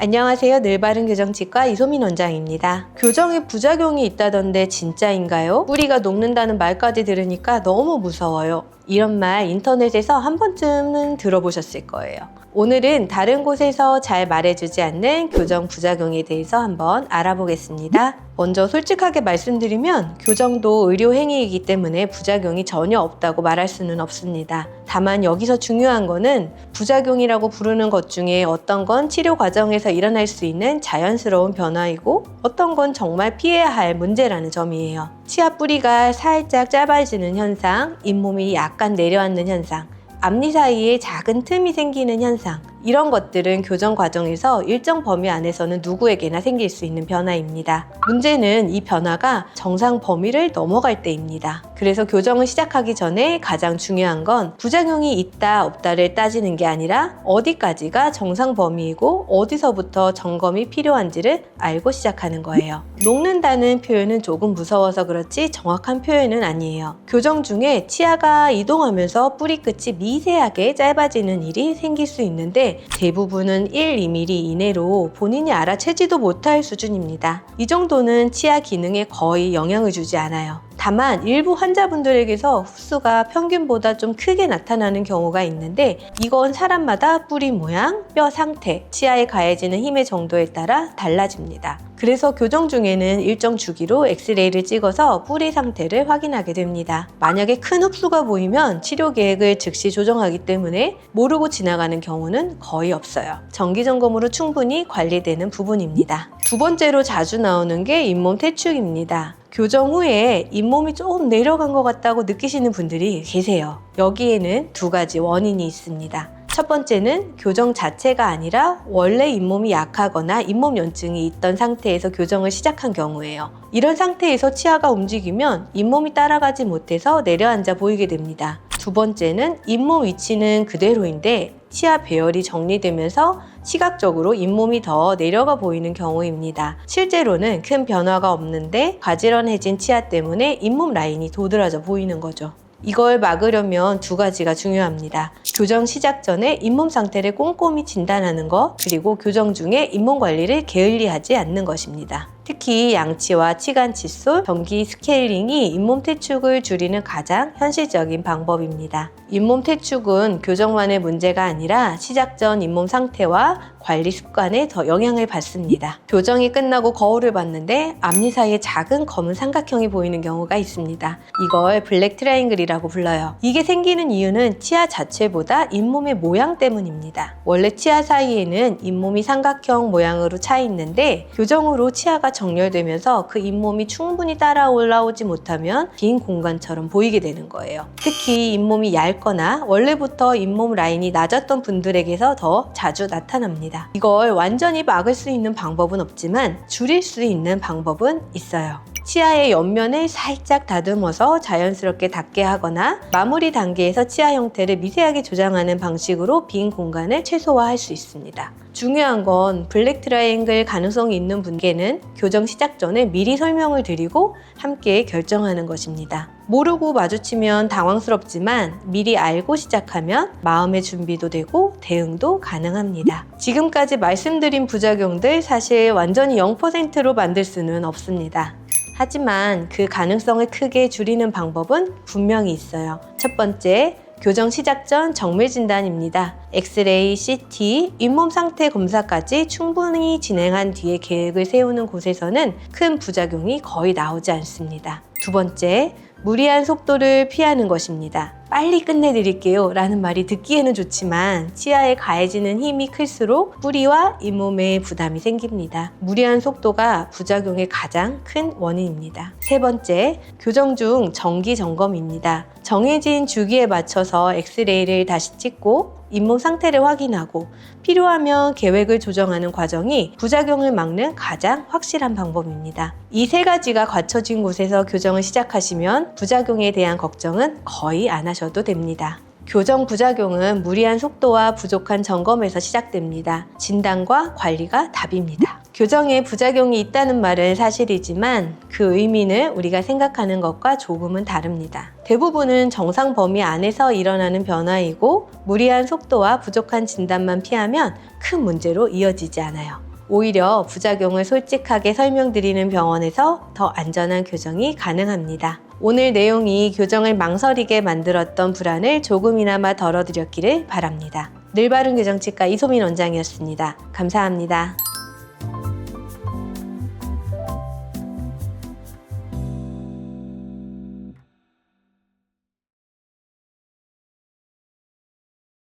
안녕하세요. 늘바른 교정치과 이소민 원장입니다. 교정에 부작용이 있다던데 진짜인가요? 뿌리가 녹는다는 말까지 들으니까 너무 무서워요. 이런 말 인터넷에서 한 번쯤은 들어보셨을 거예요. 오늘은 다른 곳에서 잘 말해주지 않는 교정 부작용에 대해서 한번 알아보겠습니다. 먼저 솔직하게 말씀드리면 교정도 의료 행위이기 때문에 부작용이 전혀 없다고 말할 수는 없습니다. 다만 여기서 중요한 거는 부작용이라고 부르는 것 중에 어떤 건 치료 과정에서 일어날 수 있는 자연스러운 변화이고 어떤 건 정말 피해야 할 문제라는 점이에요. 치아 뿌리가 살짝 짧아지는 현상, 잇몸이 약간 내려앉는 현상, 앞니 사이에 작은 틈이 생기는 현상, 이런 것들은 교정 과정에서 일정 범위 안에서는 누구에게나 생길 수 있는 변화입니다. 문제는 이 변화가 정상 범위를 넘어갈 때입니다. 그래서 교정을 시작하기 전에 가장 중요한 건 부작용이 있다 없다를 따지는 게 아니라 어디까지가 정상 범위이고 어디서부터 점검이 필요한지를 알고 시작하는 거예요. 녹는다는 표현은 조금 무서워서 그렇지 정확한 표현은 아니에요. 교정 중에 치아가 이동하면서 뿌리 끝이 미세하게 짧아지는 일이 생길 수 있는데 대부분은 1, 2mm 이내로 본인이 알아채지도 못할 수준입니다. 이 정도는 치아 기능에 거의 영향을 주지 않아요. 다만 일부 환자분들에게서 흡수가 평균보다 좀 크게 나타나는 경우가 있는데 이건 사람마다 뿌리 모양, 뼈 상태, 치아에 가해지는 힘의 정도에 따라 달라집니다. 그래서 교정 중에는 일정 주기로 엑스레이를 찍어서 뿌리 상태를 확인하게 됩니다. 만약에 큰 흡수가 보이면 치료 계획을 즉시 조정하기 때문에 모르고 지나가는 경우는 거의 없어요. 정기 점검으로 충분히 관리되는 부분입니다. 두 번째로 자주 나오는 게 잇몸 퇴축입니다. 교정 후에 잇몸이 조금 내려간 것 같다고 느끼시는 분들이 계세요. 여기에는 두 가지 원인이 있습니다. 첫 번째는 교정 자체가 아니라 원래 잇몸이 약하거나 잇몸 염증이 있던 상태에서 교정을 시작한 경우예요. 이런 상태에서 치아가 움직이면 잇몸이 따라가지 못해서 내려앉아 보이게 됩니다. 두 번째는 잇몸 위치는 그대로인데 치아 배열이 정리되면서 시각적으로 잇몸이 더 내려가 보이는 경우입니다. 실제로는 큰 변화가 없는데 가지런해진 치아 때문에 잇몸 라인이 도드라져 보이는 거죠. 이걸 막으려면 두 가지가 중요합니다. 교정 시작 전에 잇몸 상태를 꼼꼼히 진단하는 것, 그리고 교정 중에 잇몸 관리를 게을리하지 않는 것입니다. 특히 양치와 치간 칫솔, 전기 스케일링이 잇몸 퇴축을 줄이는 가장 현실적인 방법입니다. 잇몸 퇴축은 교정만의 문제가 아니라 시작 전 잇몸 상태와 관리 습관에 더 영향을 받습니다. 교정이 끝나고 거울을 봤는데 앞니 사이에 작은 검은 삼각형이 보이는 경우가 있습니다. 이걸 블랙 트라이앵글이라고 불러요. 이게 생기는 이유는 치아 자체보다 잇몸의 모양 때문입니다. 원래 치아 사이에는 잇몸이 삼각형 모양으로 차 있는데 교정으로 치아가 정렬되면서 그 잇몸이 충분히 따라 올라오지 못하면 빈 공간처럼 보이게 되는 거예요. 특히 잇몸이 얇거나 원래부터 잇몸 라인이 낮았던 분들에게서 더 자주 나타납니다. 이걸 완전히 막을 수 있는 방법은 없지만 줄일 수 있는 방법은 있어요. 치아의 옆면을 살짝 다듬어서 자연스럽게 닿게 하거나 마무리 단계에서 치아 형태를 미세하게 조정하는 방식으로 빈 공간을 최소화할 수 있습니다. 중요한 건 블랙 트라이앵글 가능성이 있는 분께는 교정 시작 전에 미리 설명을 드리고 함께 결정하는 것입니다. 모르고 마주치면 당황스럽지만 미리 알고 시작하면 마음의 준비도 되고 대응도 가능합니다. 지금까지 말씀드린 부작용들 사실 완전히 0%로 만들 수는 없습니다. 하지만 그 가능성을 크게 줄이는 방법은 분명히 있어요. 첫 번째, 교정 시작 전 정밀 진단입니다. 엑스레이, CT, 잇몸 상태 검사까지 충분히 진행한 뒤에 계획을 세우는 곳에서는 큰 부작용이 거의 나오지 않습니다. 두 번째, 무리한 속도를 피하는 것입니다. 빨리 끝내드릴게요 라는 말이 듣기에는 좋지만 치아에 가해지는 힘이 클수록 뿌리와 잇몸에 부담이 생깁니다. 무리한 속도가 부작용의 가장 큰 원인입니다. 세 번째, 교정 중 정기 점검입니다. 정해진 주기에 맞춰서 엑스레이를 다시 찍고 잇몸 상태를 확인하고 필요하면 계획을 조정하는 과정이 부작용을 막는 가장 확실한 방법입니다. 이 세 가지가 갖춰진 곳에서 교정을 시작하시면 부작용에 대한 걱정은 거의 안 하셔도 됩니다. 교정 부작용은 무리한 속도와 부족한 점검에서 시작됩니다. 진단과 관리가 답입니다. 교정에 부작용이 있다는 말은 사실이지만 그 의미는 우리가 생각하는 것과 조금은 다릅니다. 대부분은 정상 범위 안에서 일어나는 변화이고 무리한 속도와 부족한 진단만 피하면 큰 문제로 이어지지 않아요. 오히려 부작용을 솔직하게 설명드리는 병원에서 더 안전한 교정이 가능합니다. 오늘 내용이 교정을 망설이게 만들었던 불안을 조금이나마 덜어드렸기를 바랍니다. 늘바른 교정치과 이소민 원장이었습니다. 감사합니다.